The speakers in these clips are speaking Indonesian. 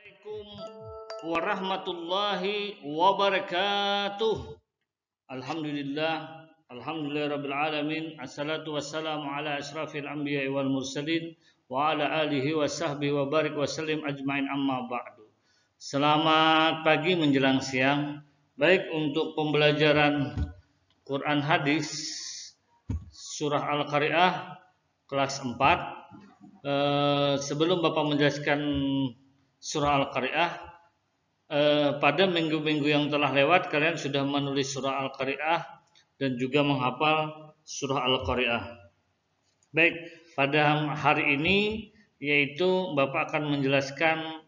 Assalamualaikum warahmatullahi wabarakatuh. Alhamdulillah, alhamdulillah rabbil alamin. Assalatu wassalamu ala asyrafil anbiya'i wal mursalin wa ala alihi wa sahbihi wa barik wa sallim ajmain, amma ba'du. Selamat pagi menjelang siang. Baik, untuk pembelajaran Quran hadis surah Al-Qari'ah kelas 4. Sebelum Bapak menjelaskan surah Al-Qari'ah, pada minggu-minggu yang telah lewat kalian sudah menulis surah Al-Qari'ah dan juga menghafal surah Al-Qari'ah. Baik, pada hari ini yaitu Bapak akan menjelaskan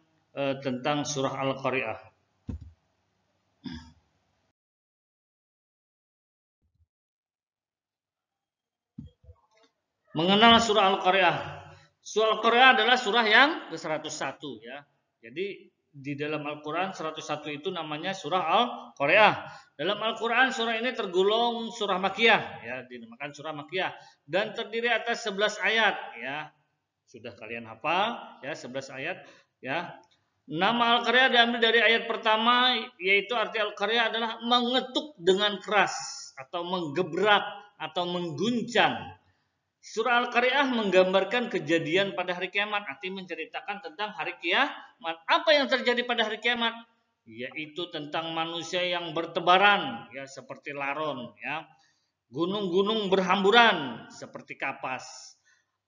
tentang surah Al-Qari'ah. Mengenal surah Al-Qari'ah. Surah Al-Qari'ah adalah surah yang ke-101 ya. Jadi di dalam Al-Quran 101 itu namanya surah Al-Qari'ah. Dalam Al-Quran surah ini tergolong surah Makkiyah ya, dinamakan surah Makkiyah dan terdiri atas 11 ayat ya. Sudah kalian hafal ya, 11 ayat ya. Nama Al-Qari'ah diambil dari ayat pertama, yaitu arti Al-Qari'ah adalah mengetuk dengan keras atau menggebrak atau mengguncang. Surah Al-Qari'ah menggambarkan kejadian pada hari kiamat, artinya menceritakan tentang hari kiamat. Apa yang terjadi pada hari kiamat? Yaitu tentang manusia yang bertebaran, ya seperti laron, ya. Gunung-gunung berhamburan seperti kapas.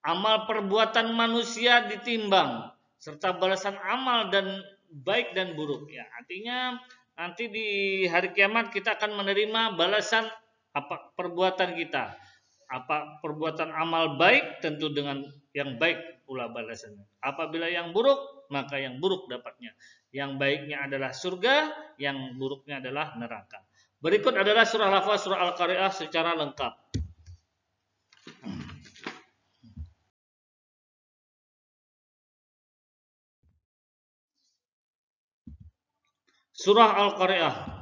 Amal perbuatan manusia ditimbang, serta balasan amal dan baik dan buruk. Ya, artinya nanti di hari kiamat kita akan menerima balasan apa perbuatan kita. Apa perbuatan amal baik, tentu dengan yang baik pula balasannya. Apabila yang buruk, maka yang buruk dapatnya. Yang baiknya adalah surga, yang buruknya adalah neraka. Berikut adalah surah lafaz surah Al-Qari'ah secara lengkap. Surah Al-Qari'ah.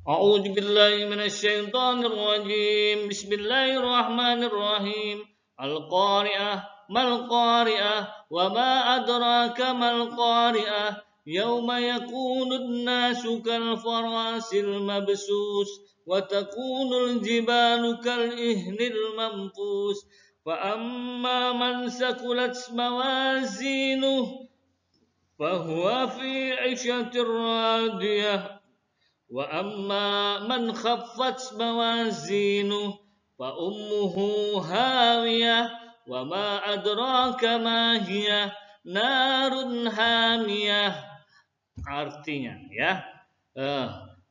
A'udzu billahi minasyaitonir rajim. Bismillahirrahmanirrahim. Al-Qari'ah, mal Qari'ah, wa ma adraka mal Qari'ah. Yauma yakunun nasu kal farasil mabsus wa takunul jibalu kal ihnil manfus. Fa amma man sakulat mawazinuhu fa huwa fi 'ishatir radiyah. Wa amma man khaffat mawazinuhu fa ummuhu hawiyah wa ma adraka ma hiya narun hamiyah. Artinya ya,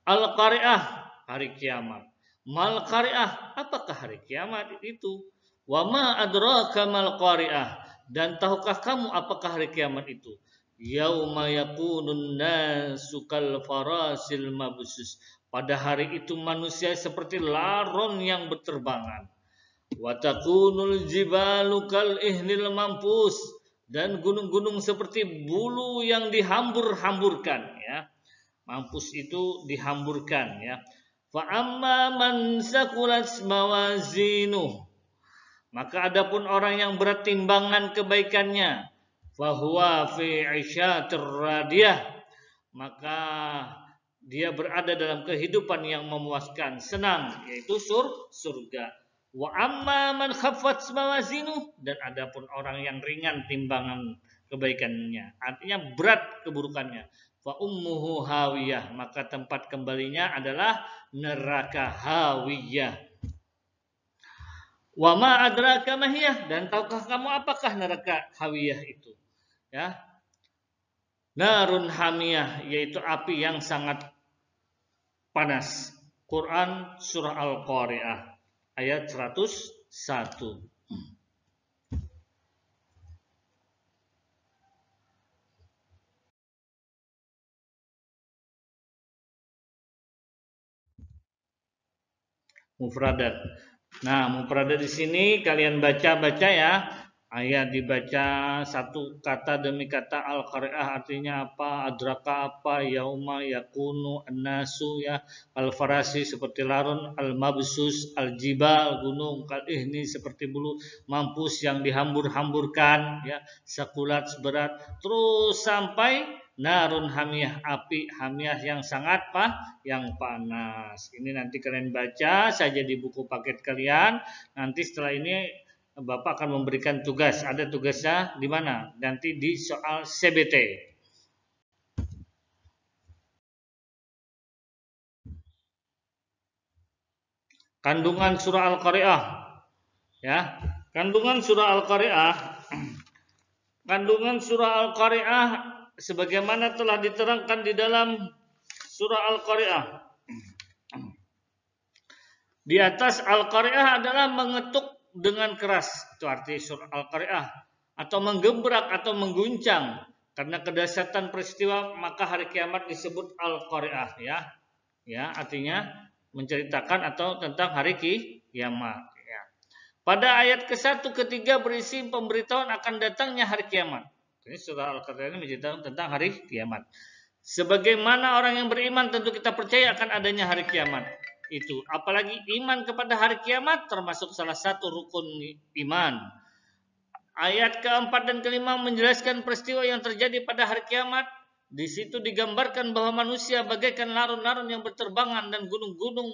Al-Qari'ah hari kiamat. Mal Qari'ah, apakah hari kiamat itu? Wa ma adraka mal Qari'ah, dan tahukah kamu apakah hari kiamat itu? Yauma yakunun nasu kal farasil mabsus. Pada hari itu manusia seperti laron yang berterbangan. Wa takunul jibalu kal ihnil mampus, dan gunung-gunung seperti bulu yang dihambur-hamburkan ya. Mampus itu dihamburkan ya. Fa amma man sakulat mawazinuh, maka adapun orang yang berat timbangan kebaikannya, fahuwa fi 'isyatir radiyah, maka dia berada dalam kehidupan yang memuaskan, senang, yaitu surga. Wa amma man khaffat mawazinuh, dan adapun orang yang ringan timbangan kebaikannya, artinya berat keburukannya, fa ummuhu hawiyah, maka tempat kembalinya adalah neraka hawiyah. Wa ma adraka mahiyah, dan tahukah kamu apakah neraka hawiyah itu? Ya. Narun hamiyah, yaitu api yang sangat panas. Quran surah Al-Qari'ah ayat 101. Mufradat. Nah, mufradat di sini kalian baca-baca ya. Ayat dibaca satu kata demi kata. Al-Qari'ah artinya apa? Adraka apa? Yauma yakunu annasu ya. Al-farasi seperti larun, al-mabsus, al-jibal gunung, kal-ihni seperti bulu, mampus yang dihambur-hamburkan ya, sakulat berat, terus sampai narun hamiyah, api hamiyah yang sangat yang panas. Ini nanti kalian baca saja di buku paket kalian. Nanti setelah ini Bapak akan memberikan tugas. Ada tugasnya di mana? Nanti di soal CBT. Kandungan surah Al-Qari'ah. Ya. Kandungan surah Al-Qari'ah. Kandungan surah Al-Qari'ah sebagaimana telah diterangkan di dalam surah Al-Qari'ah. Di atas Al-Qari'ah adalah mengetuk dengan keras, itu arti surah Al-Qari'ah, atau menggebrak atau mengguncang karena kedahsyatan peristiwa, maka hari kiamat disebut Al-Qari'ah ya. Ya, artinya menceritakan atau tentang hari kiamat ya. Pada ayat ke-1 ke-3 berisi pemberitahuan akan datangnya hari kiamat. Ini surah Al-Qari'ah ini menceritakan tentang hari kiamat. Sebagaimana orang yang beriman tentu kita percaya akan adanya hari kiamat. Itu apalagi iman kepada hari kiamat termasuk salah satu rukun iman. Ayat keempat dan kelima menjelaskan peristiwa yang terjadi pada hari kiamat. Di situ digambarkan bahwa manusia bagaikan larun-larun yang berterbangan dan gunung-gunung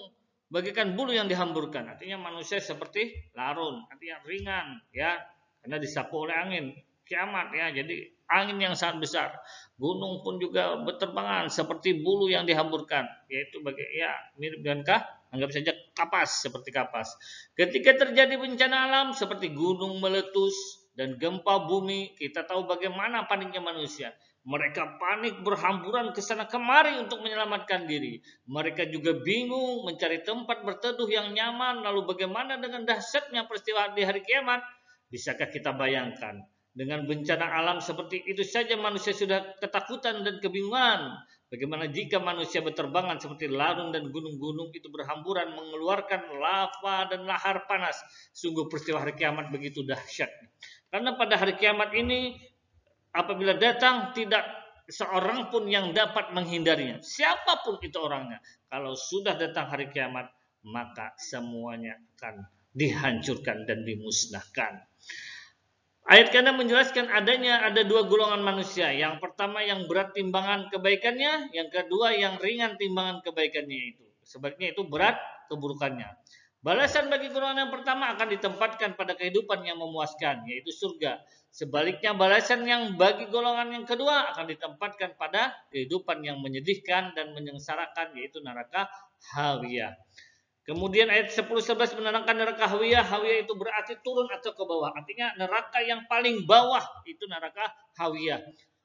bagaikan bulu yang dihamburkan. Artinya manusia seperti larun, artinya ringan ya, karena disapu oleh angin. Kiamat ya, jadi angin yang sangat besar. Gunung pun juga berterbangan seperti bulu yang dihamburkan, yaitu ya mirip dengan anggap saja kapas, seperti kapas. Ketika terjadi bencana alam seperti gunung meletus dan gempa bumi, kita tahu bagaimana paniknya manusia. Mereka panik berhamburan ke sana kemari untuk menyelamatkan diri. Mereka juga bingung mencari tempat berteduh yang nyaman. Lalu bagaimana dengan dahsyatnya peristiwa di hari kiamat? Bisakah kita bayangkan? Dengan bencana alam seperti itu saja manusia sudah ketakutan dan kebingungan. Bagaimana jika manusia berterbangan seperti larun dan gunung-gunung itu berhamburan mengeluarkan lava dan lahar panas. Sungguh peristiwa hari kiamat begitu dahsyat. Karena pada hari kiamat ini apabila datang tidak seorang pun yang dapat menghindarinya. Siapapun itu orangnya. Kalau sudah datang hari kiamat maka semuanya akan dihancurkan dan dimusnahkan. Ayat ke-6 menjelaskan ada dua golongan manusia. Yang pertama yang berat timbangan kebaikannya, yang kedua yang ringan timbangan kebaikannya itu. Sebaliknya itu berat keburukannya. Balasan bagi golongan yang pertama akan ditempatkan pada kehidupan yang memuaskan, yaitu surga. Sebaliknya balasan yang bagi golongan yang kedua akan ditempatkan pada kehidupan yang menyedihkan dan menyengsarakan, yaitu neraka hawiyah. Kemudian ayat 10-11 menerangkan neraka hawiyah. Hawiyah itu berarti turun atau ke bawah. Artinya neraka yang paling bawah itu neraka hawiyah.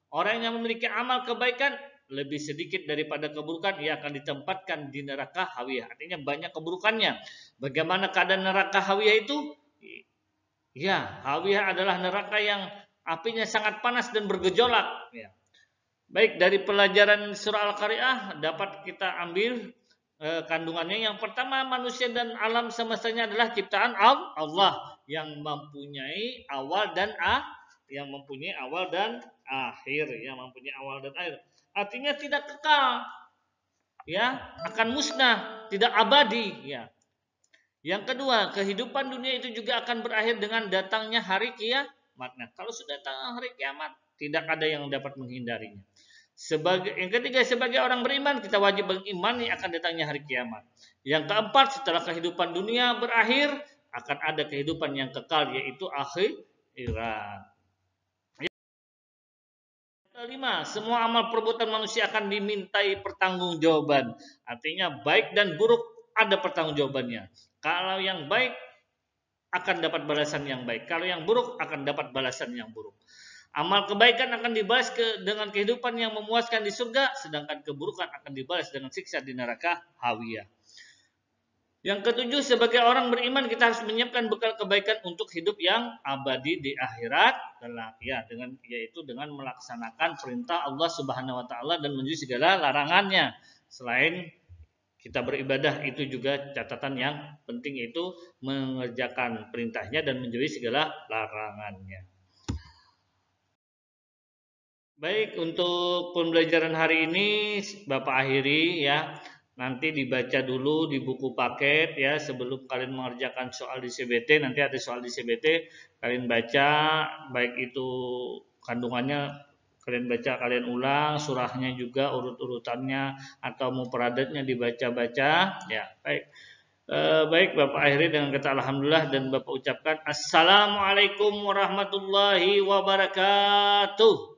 Orang yang memiliki amal kebaikan lebih sedikit daripada keburukan, ia akan ditempatkan di neraka hawiyah. Artinya banyak keburukannya. Bagaimana keadaan neraka hawiyah itu? Ya, hawiyah adalah neraka yang apinya sangat panas dan bergejolak. Ya. Baik, dari pelajaran surah Al-Qari'ah dapat kita ambil kandungannya. Yang pertama, manusia dan alam semestanya adalah ciptaan Allah yang mempunyai awal dan akhir, yang mempunyai awal dan akhir. Artinya tidak kekal, ya, akan musnah, tidak abadi, ya. Yang kedua, kehidupan dunia itu juga akan berakhir dengan datangnya hari kiamat. Nah, kalau sudah datang hari kiamat, tidak ada yang dapat menghindarinya. Yang ketiga, sebagai orang beriman kita wajib mengimani akan datangnya hari kiamat. Yang keempat, setelah kehidupan dunia berakhir akan ada kehidupan yang kekal, yaitu akhirat. Yang kelima, semua amal perbuatan manusia akan dimintai pertanggungjawaban. Artinya baik dan buruk ada pertanggungjawabannya. Kalau yang baik akan dapat balasan yang baik, kalau yang buruk akan dapat balasan yang buruk. Amal kebaikan akan dibalas dengan kehidupan yang memuaskan di surga, sedangkan keburukan akan dibalas dengan siksa di neraka hawiyah. Yang ketujuh, sebagai orang beriman kita harus menyiapkan bekal kebaikan untuk hidup yang abadi di akhirat kelak, ya, yaitu dengan melaksanakan perintah Allah Subhanahu wa taala dan menjauhi segala larangannya. Selain kita beribadah, itu juga catatan yang penting, yaitu mengerjakan perintahnya dan menjauhi segala larangannya. Baik, untuk pembelajaran hari ini Bapak akhiri ya. Nanti dibaca dulu di buku paket ya sebelum kalian mengerjakan soal di CBT. Nanti ada soal di CBT, kalian baca baik itu kandungannya kalian baca, kalian ulang, surahnya juga urut-urutannya atau mufradatnya dibaca-baca ya. Baik. Baik Bapak akhiri dengan kata alhamdulillah dan Bapak ucapkan assalamualaikum warahmatullahi wabarakatuh.